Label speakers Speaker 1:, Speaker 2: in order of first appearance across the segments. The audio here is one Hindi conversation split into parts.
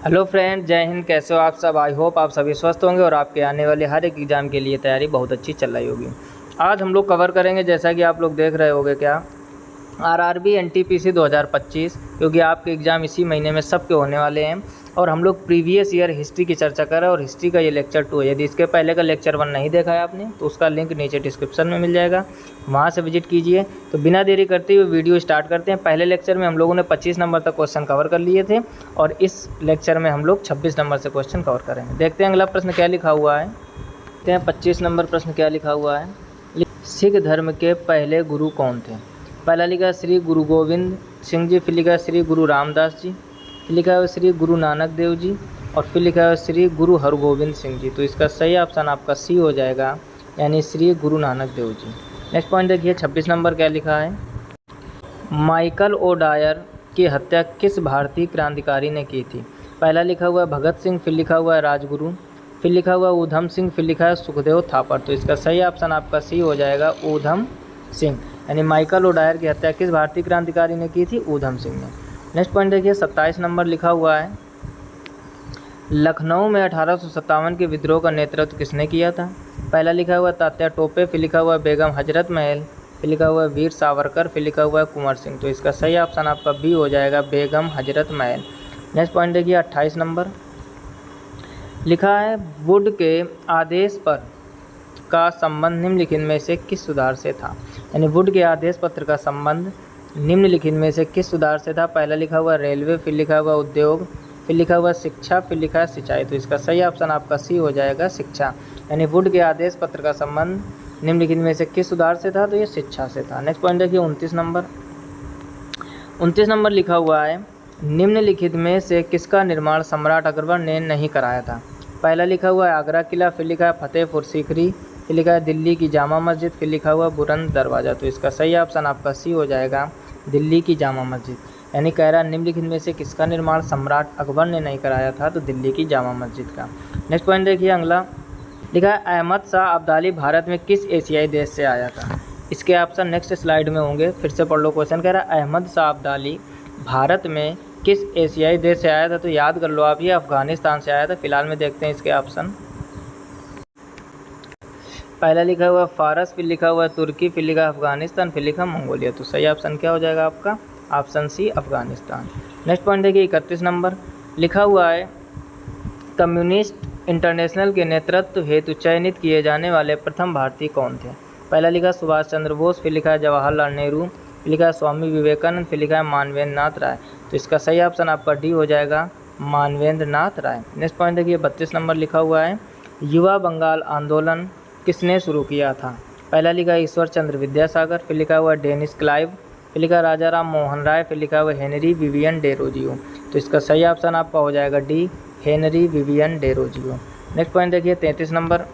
Speaker 1: हेलो फ्रेंड, जय हिंद। कैसे हो आप सब? आई होप आप सभी स्वस्थ होंगे और आपके आने वाले हर एक एग्ज़ाम के लिए तैयारी बहुत अच्छी चल रही होगी। आज हम लोग कवर करेंगे, जैसा कि आप लोग देख रहे होंगे, क्या आरआरबी एनटीपीसी 2025, क्योंकि आपके एग्ज़ाम इसी महीने में सबके होने वाले हैं। और हम लोग प्रीवियस ईयर हिस्ट्री की चर्चा कर रहे हैं और हिस्ट्री का ये लेक्चर 2 है। यदि इसके पहले का लेक्चर 1 नहीं देखा है आपने तो उसका लिंक नीचे डिस्क्रिप्शन में मिल जाएगा, वहाँ से विजिट कीजिए। तो बिना देरी करते हुए वीडियो स्टार्ट करते हैं। पहले लेक्चर में हम लोगों ने 25 नंबर तक क्वेश्चन कवर कर लिए थे और इस लेक्चर में हम लोग 26 नंबर से क्वेश्चन कवर करेंगे। देखते हैं अगला प्रश्न क्या लिखा हुआ है। देखते हैं 25 नंबर प्रश्न क्या लिखा हुआ है। सिख धर्म के पहले गुरु कौन थे? पहला लिखा श्री गुरु गोविंद सिंह जी, फिर लिखा है श्री गुरु रामदास जी, फिर लिखा है श्री गुरु नानक देव जी और फिर लिखा है श्री गुरु हरगोविंद सिंह जी। तो इसका सही ऑप्शन आपका सी हो जाएगा, यानी श्री गुरु नानक देव जी। नेक्स्ट पॉइंट देखिए 26 नंबर क्या लिखा है। माइकल ओडायर की हत्या किस भारतीय क्रांतिकारी ने की थी? पहला लिखा हुआ है भगत सिंह, फिर लिखा हुआ है राजगुरु, फिर लिखा हुआ है ऊधम सिंह, फिर लिखा है सुखदेव थापर। तो इसका सही ऑप्शन आपका सी हो जाएगा, ऊधम सिंह। यानी माइकल ओडायर की हत्या किस भारतीय क्रांतिकारी ने की थी? ऊधम सिंह ने। नेक्स्ट पॉइंट देखिए 27 नंबर लिखा हुआ है। लखनऊ में 1857 के विद्रोह का नेतृत्व किसने किया था? पहला लिखा हुआ तात्या टोपे, फिर लिखा हुआ बेगम हजरत महल, फिर लिखा हुआ वीर सावरकर, फिर लिखा हुआ कुंवर सिंह। तो इसका सही ऑप्शन आपका बी हो जाएगा, बेगम हजरत महल। नेक्स्ट पॉइंट देखिए 28 नंबर लिखा है वुड के आदेश पर का संबंध निम्नलिखित में से किस सुधार से था? यानी वुड के आदेश पत्र का संबंध निम्नलिखित में से किस सुधार से था? पहला लिखा हुआ रेलवे, फिर लिखा हुआ उद्योग, फिर लिखा हुआ शिक्षा, फिर लिखा है सिंचाई। तो इसका सही ऑप्शन आपका सी हो जाएगा, शिक्षा। यानी वुड के आदेश पत्र का संबंध निम्नलिखित में से किस सुधार से था? तो ये शिक्षा से था। नेक्स्ट पॉइंट देखिए 29 नंबर लिखा हुआ है निम्नलिखित में से किसका निर्माण सम्राट अकबर ने नहीं कराया था? पहला लिखा हुआ है आगरा किला, फिर लिखा है फतेहपुर सीकरी, फिर लिखा है दिल्ली की जामा मस्जिद, फिर लिखा हुआ बुलंद दरवाज़ा। तो इसका सही ऑप्शन आपका सी हो जाएगा, दिल्ली की जामा मस्जिद। यानी कह रहा है निम्नलिखित में से किसका निर्माण सम्राट अकबर ने नहीं कराया था? तो दिल्ली की जामा मस्जिद का। नेक्स्ट पॉइंट देखिए अगला लिखा है अहमद शाह अब्दाली भारत में किस एशियाई देश से आया था? इसके ऑप्शन नेक्स्ट स्लाइड में होंगे, फिर से पढ़ लो क्वेश्चन। कह रहा है अहमद शाह अब्दाली भारत में किस एशियाई देश से आया था? तो याद कर लो आप, ये अफगानिस्तान से आया था। फिलहाल में देखते हैं इसके ऑप्शन। पहला लिखा हुआ फारस, फिर लिखा हुआ तुर्की, फिर लिखा अफगानिस्तान, फिर लिखा मंगोलिया। तो सही ऑप्शन क्या हो जाएगा आपका? Option C, Afghanistan. Next point देखिए 31 नंबर लिखा हुआ है कम्युनिस्ट इंटरनेशनल के नेतृत्व हेतु चयनित किए जाने वाले प्रथम भारतीय कौन थे? पहला लिखा सुभाष चंद्र बोस, फिर लिखा है जवाहरलाल नेहरू, फिर लिखा है स्वामी विवेकानंद, फिर लिखा है मानवेंद्र नाथ राय। तो इसका सही ऑप्शन आपका डी हो जाएगा, मानवेंद्र नाथ राय। नेक्स्ट पॉइंट देखिए 32 नंबर लिखा हुआ है युवा बंगाल आंदोलन किसने शुरू किया था? पहला लिखा है ईश्वर चंद्र विद्यासागर, फिर लिखा हुआ डेनिस क्लाइव, फिर लिखा राजा राम मोहन राय, फिर लिखा हुआ हेनरी विवियन डेरोजियो। तो इसका सही ऑप्शन आपका हो जाएगा D, Henry Vivian Derozio. Next point देखिए 33 नंबर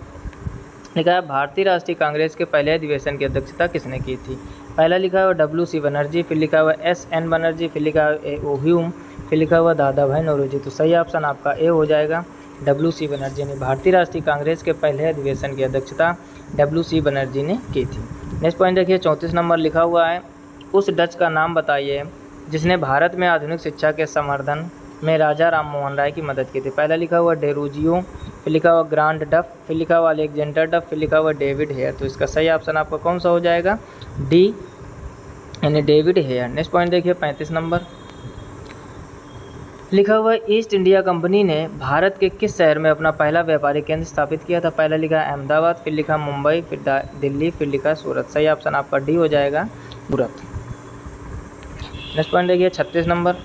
Speaker 1: लिखा है भारतीय राष्ट्रीय कांग्रेस के पहले अधिवेशन की अध्यक्षता किसने की थी? पहला लिखा हुआ WC बनर्जी, फिर लिखा हुआ SN बनर्जी, फिर लिखा हुआ ओह्यूम, फिर लिखा हुआ दादा भाई नौरोजी। तो सही ऑप्शन आपका ए हो जाएगा, WC बनर्जी ने। भारतीय राष्ट्रीय कांग्रेस के पहले अधिवेशन की अध्यक्षता WC बनर्जी ने की थी। नेक्स्ट पॉइंट देखिए 34 नंबर लिखा हुआ है उस डच का नाम बताइए जिसने भारत में आधुनिक शिक्षा के संवर्धन में राजा राम मोहन राय की मदद की थी। पहला लिखा हुआ डेरोजियो, फिर लिखा हुआ ग्रांड डफ, फिर लिखा हुआ अलेक्जेंडर डफ, फिर लिखा हुआ डेविड हेयर। तो इसका सही ऑप्शन आपका कौन सा हो जाएगा? डी, यानी डेविड हेयर। नेक्स्ट पॉइंट देखिए 35 नंबर लिखा हुआ ईस्ट इंडिया कंपनी ने भारत के किस शहर में अपना पहला व्यापारिक केंद्र स्थापित किया था? पहला लिखा अहमदाबाद, फिर लिखा मुंबई, फिर दिल्ली, फिर लिखा सूरत। सही ऑप्शन आपका डी हो जाएगा, सूरत। नेक्स्ट पॉइंट देखिए 36 नंबर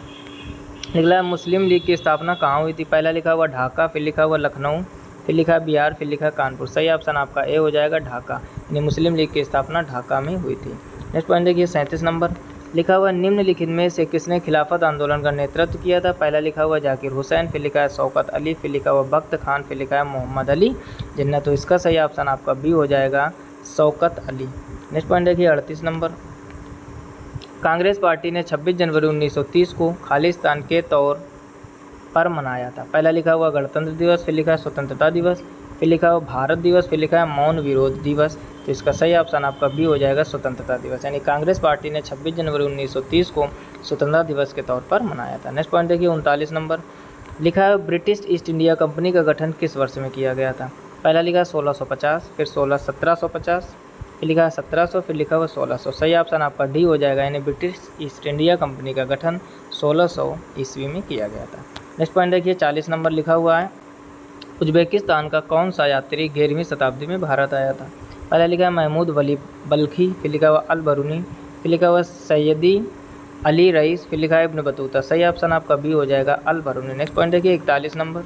Speaker 1: निकला मुस्लिम लीग की स्थापना कहाँ हुई थी? पहला लिखा हुआ ढाका, फिर लिखा हुआ लखनऊ, फिर लिखा बिहार, फिर लिखा कानपुर। सही ऑप्शन आपका ए हो जाएगा, ढाका। यानी मुस्लिम लीग की स्थापना ढाका में हुई थी। नेक्स्ट पॉइंट देखिए 37 नंबर लिखा हुआ निम्नलिखित में से किसने खिलाफत आंदोलन का नेतृत्व किया था? पहला लिखा हुआ जाकिर हुसैन, फिर लिखा है शौकत अली, फिर लिखा हुआ बख्त खान, फिर लिखा है मोहम्मद अली जिन्ना। तो इसका सही ऑप्शन आपका बी हो जाएगा, शौकत अली। नेक्स्ट पॉइंट देखिए 38 नंबर कांग्रेस पार्टी ने 26 जनवरी 1930 को खालिस्तान के तौर पर मनाया था। पहला लिखा हुआ गणतंत्र दिवस, फिर लिखा है स्वतंत्रता दिवस, फिर लिखा हुआ भारत दिवस, फिर लिखा है मौन विरोध दिवस। तो इसका सही ऑप्शन आपका बी हो जाएगा, स्वतंत्रता दिवस। यानी कांग्रेस पार्टी ने 26 जनवरी 1930 को स्वतंत्रता दिवस के तौर पर मनाया था। नेक्स्ट पॉइंट देखिए 39 नंबर लिखा है ब्रिटिश ईस्ट इंडिया कंपनी का गठन किस वर्ष में किया गया था। पहला लिखा है 1650, फिर 1750, फिर लिखा है 1700, फिर लिखा हुआ 1600। सही ऑप्शन आपका डी हो जाएगा, यानी ब्रिटिश ईस्ट इंडिया कंपनी का गठन 1600 ईस्वी में किया गया था। नेक्स्ट पॉइंट देखिए 40 नंबर लिखा हुआ है उज्बेकिस्तान का कौन सा यात्री 11वीं शताब्दी में भारत आया था। पहला लिखा है महमूद वली बल्खी, फिर लिखा हुआ अल बरूनी, फिर लिखा हुआ सैयदी अली रईस, फिर लिखा है इब्न बतूता। सही ऑप्शन आपका बी हो जाएगा, अल बरूनी। नेक्स्ट पॉइंट देखिए 41 नंबर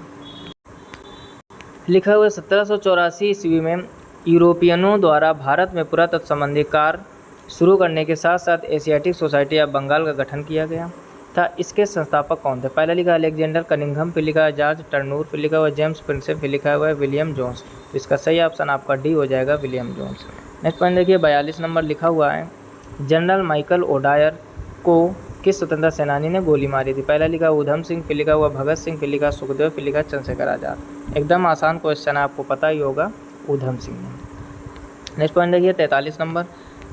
Speaker 1: लिखा हुआ 1784 ईस्वी में यूरोपियनों द्वारा भारत में पुरातत्व संबंधी कार्य शुरू करने के साथ साथ एशियाटिक सोसाइटी ऑफ बंगाल का गठन किया गया था। इसके संस्थापक कौन थे। पहला लिखा अलेक्जेंडर कनिंघम, फिर लिखा है जॉर्ज टर्नूर, फिर लिखा हुआ जेम्स प्रिंसेप, फिर लिखा हुआ है विलियम जोन्स। तो इसका सही ऑप्शन आपका डी हो जाएगा, विलियम जोन्स। नेक्स्ट पॉइंट देखिए 42 नंबर लिखा हुआ है जनरल माइकल ओडायर को किस स्वतंत्रता सेनानी ने गोली मारी थी। पहला लिखा उधम सिंह, फिर लिखा हुआ भगत सिंह, फिर लिखा सुखदेव, फिर लिखा चंद्रशेखर आजाद। एकदम आसान क्वेश्चन है, आपको पता ही होगा, उधम सिंह ने। नेक्स्ट पॉइंट देखिए 43 नंबर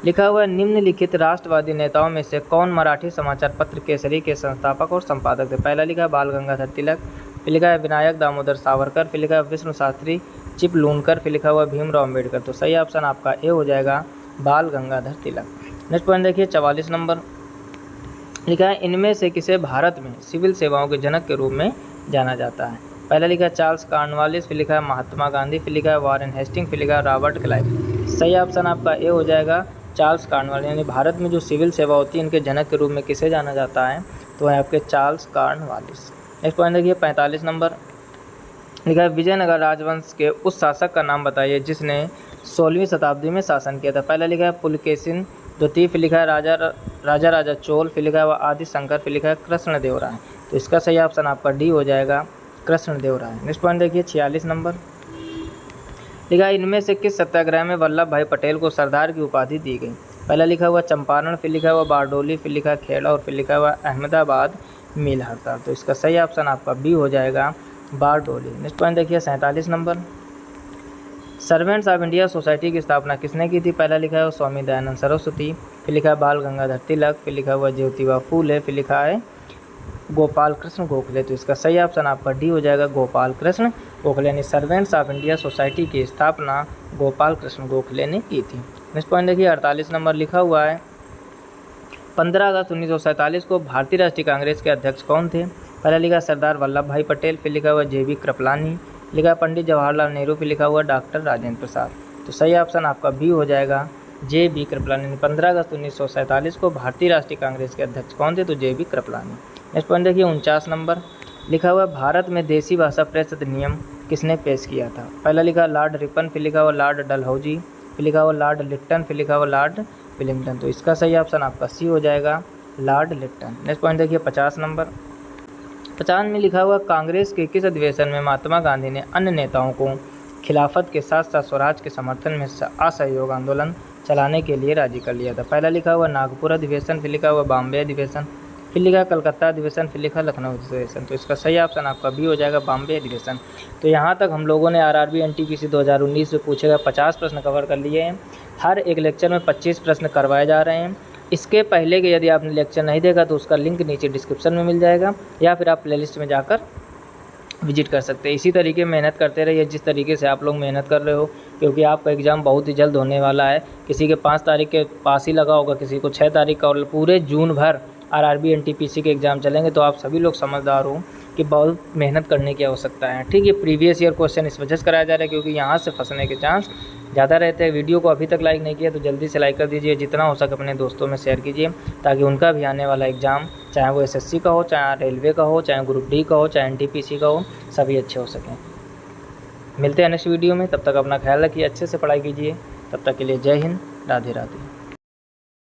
Speaker 1: लिखा हुआ है निम्नलिखित राष्ट्रवादी नेताओं में से कौन मराठी समाचार पत्र केसरी के संस्थापक और संपादक थे। पहला लिखा है बाल गंगाधर तिलक, फिर लिखा है विनायक दामोदर सावरकर, फिर लिखा है विष्णु शास्त्री चिपलूनकर, फिर लिखा हुआ भीमराव अम्बेडकर। तो सही ऑप्शन आपका ए हो जाएगा, बाल गंगाधर तिलक। नेक्स्ट पॉइंट देखिए 44 नंबर लिखा है इनमें से किसे भारत में सिविल सेवाओं के जनक के रूप में जाना जाता है। पहला लिखा है चार्ल्स कॉर्नवालिस, फिर लिखा है महात्मा गांधी, फिर लिखा है वारेन हेस्टिंग, फिर लिखा है रॉबर्ट क्लाइव। सही ऑप्शन आपका ए हो जाएगा, चार्ल्स कॉर्नवालिस। यानी भारत में जो सिविल सेवा होती है इनके जनक के रूप में किसे जाना जाता है, तो है आपके चार्ल्स कॉर्नवालिस। नेक्स्ट पॉइंट देखिए 45 नंबर लिखा है विजयनगर राजवंश के उस शासक का नाम बताइए जिसने 16वीं शताब्दी में शासन किया था। पहला लिखा है पुलकेशिन द्वितीय, फिर लिखा है राजा चोल, फिर लिखा है आदि शंकर, फिर लिखा है कृष्णदेवराय। तो इसका सही ऑप्शन आपका डी हो जाएगा, कृष्णदेवराय। नेक्स्ट पॉइंट देखिए 46 नंबर लिखा है इनमें से किस सत्याग्रह में वल्लभ भाई पटेल को सरदार की उपाधि दी गई। पहला लिखा हुआ चंपारण, फिर लिखा हुआ बारडोली, फिर लिखा है खेड़ा और फिर लिखा हुआ अहमदाबाद मिल हड़ताल। तो इसका सही ऑप्शन आपका बी हो जाएगा, बारडोली। नेक्स्ट पॉइंट देखिए 47 number servants of India society की स्थापना किसने की थी। पहला लिखा है स्वामी दयानंद सरस्वती, फिर लिखा है बाल गंगाधर तिलक, फिर लिखा हुआ ज्योतिबा फूले, फिर लिखा है गोपाल कृष्ण गोखले। तो इसका सही ऑप्शन आपका डी हो जाएगा, गोपाल कृष्ण गोखले। यानी सर्वेंट्स ऑफ इंडिया सोसाइटी की स्थापना गोपाल कृष्ण गोखले ने की थी। नेक्स्ट पॉइंट देखिए 48 नंबर लिखा हुआ है 15 अगस्त 1947 को भारतीय राष्ट्रीय कांग्रेस के अध्यक्ष कौन थे। पहला लिखा सरदार वल्लभ भाई पटेल, फिर लिखा हुआ JB कृपलानी, लिखा पंडित जवाहरलाल नेहरू, फिर लिखा हुआ डॉक्टर राजेंद्र प्रसाद। तो सही ऑप्शन आपका बी हो जाएगा, JB कृपलानी। 15 अगस्त 1947 को भारतीय राष्ट्रीय कांग्रेस के अध्यक्ष कौन थे, तो JB कृपलानी। नेक्स्ट पॉइंट देखिए 49 नंबर लिखा हुआ भारत में देसी भाषा प्रेस अधिनियम किसने पेश किया था। पहला लिखा लॉर्ड रिपन, फिर लिखा हुआ लॉर्ड डलहौजी, फिर लिखा हुआ लॉर्ड लिप्टन, फिर लिखा हुआ लॉर्ड विलिंगटन। तो इसका सही ऑप्शन आपका सी हो जाएगा, लॉर्ड लिप्टन। नेक्स्ट पॉइंट देखिए 50 नंबर 50 में लिखा हुआ कांग्रेस के किस अधिवेशन में महात्मा गांधी ने अन्य नेताओं को खिलाफत के साथ साथ स्वराज के समर्थन में असहयोग आंदोलन चलाने के लिए राजी कर लिया था। पहला लिखा हुआ नागपुर अधिवेशन, फिर लिखा हुआ बॉम्बे अधिवेशन, फिर लिखा कलकत्ता अधिवेशन, फिर लिखा लखनऊ अधिवेशन। तो इसका सही ऑप्शन आपका बी हो जाएगा, बॉम्बे अधिवेशन। तो यहाँ तक हम लोगों ने RRB NTPC 2019 में पूछे गए 50 प्रश्न कवर कर लिए हैं। हर एक लेक्चर में 25 प्रश्न करवाए जा रहे हैं। इसके पहले के यदि आपने लेक्चर नहीं देखा तो उसका लिंक नीचे डिस्क्रिप्शन में मिल जाएगा, या फिर आप प्लेलिस्ट में जाकर विजिट कर सकते हैं। इसी तरीके मेहनत करते रहिए जिस तरीके से आप लोग मेहनत कर रहे हो, क्योंकि आपका एग्ज़ाम बहुत ही जल्द होने वाला है। किसी के 5 तारीख के पास ही लगा होगा, किसी को 6 तारीख का, और पूरे जून भर RRB NTPC के एग्ज़ाम चलेंगे। तो आप सभी लोग समझदार हो कि बहुत मेहनत करने की आवश्यकता है। ठीक है, प्रीवियस ईयर क्वेश्चन इस वजह से कराया जा रहा है क्योंकि यहाँ से फंसने के चांस ज़्यादा रहते हैं। वीडियो को अभी तक लाइक नहीं किया तो जल्दी से लाइक कर दीजिए, जितना हो सके अपने दोस्तों में शेयर कीजिए, ताकि उनका भी आने वाला एग्ज़ाम, चाहे वो SSC का हो, चाहे रेलवे का हो, चाहे ग्रुप D का हो, चाहे NTPC का हो, सभी अच्छे हो सकें। मिलते हैं नेक्स्ट वीडियो में, तब तक अपना ख्याल रखिए, अच्छे से पढ़ाई कीजिए। तब तक के लिए जय हिंद, राधे राधे।